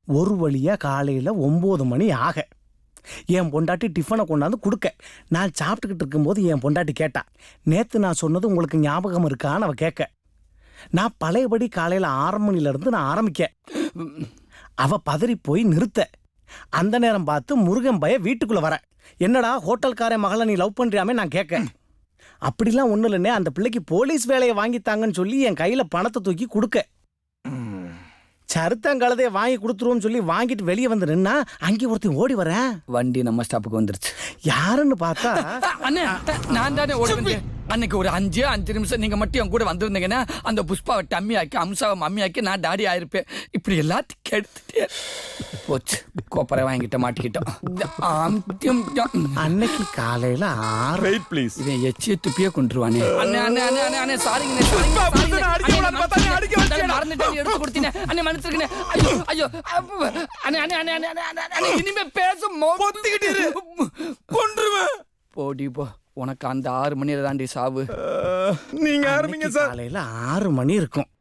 ஒரு வழியாக காலையில் 9 மணி ஆக என் பொண்டாட்டி டிஃபனை கொண்டாந்து கொடுக்க நான் சாப்பிட்டுக்கிட்டு இருக்கும்போது என் பொண்டாட்டி கேட்டா, நேற்று நான் சொன்னது உங்களுக்கு ஞாபகம் இருக்கான்னு அவள் கேட்க, நான் பழையபடி காலையில் 6 மணிலேருந்து நான் ஆரம்பிக்க அவள் பதறி போய் நிறுத்த, அந்த நேரம் பார்த்து முருகன் பய வீட்டுக்குள்ளே வர, என்னடா ஹோட்டல்காரன் மகளை நீ லவ் பண்ணுறியாமே நான் கேட்க, அப்படிலாம் ஒன்றும் இல்லைன்னே அந்த பிள்ளைக்கு போலீஸ் வேலையை வாங்கித்தாங்கன்னு சொல்லி என் கையில் பணத்தை தூக்கி கொடுக்க, சருத்தங்கழுதைய வாங்கி கொடுத்துருவோம்னு சொல்லி வாங்கிட்டு வெளியே வந்து நின்னா அங்கே ஒருத்தன் ஓடி வரேன். வண்டி நம்ம ஸ்டாப்புக்கு வந்துருச்சு. யாருன்னு பார்த்தா அண்ணே நான் தானே ஓடி வந்தேன். அன்னைக்கு ஒரு 5 நிமிஷம் நீங்க மட்டும் என் கூட வந்திருந்தீங்கன்னா அந்த புஷ்பாவை டம்மி ஆக்கி அம்சாவை மம்மி ஆக்கி நான் டாடி ஆயிருப்பேன். இப்படி எல்லாத்தையும் கெடுத்துட்டே போச்சு. கோப்பரை வாங்கிட்ட மாட்டிக்கிட்டோம். அன்னைக்கு காலையில 6 ப்ளீஸ். இவன் எச்சிய துப்பியே கொண்டுருவானே. அண்ணே அண்ணே அண்ணே அண்ணே அண்ணே சாரிங்க மறந்துட்டேன் எடுத்து கொடுத்தீங்க அண்ணே மன்னிச்சிருக்கேன். ஐயோ ஐயோ அண்ணே அண்ணே அண்ணே அண்ணே அண்ணே இனிமே பேசும் கொன்றுவேன். போடி போ, உனக்கு அந்த 6 மணியில தாண்டி சாவு. நீங்க ஆரம்பிங்க சார். காலையில 6 மணி இருக்கும்.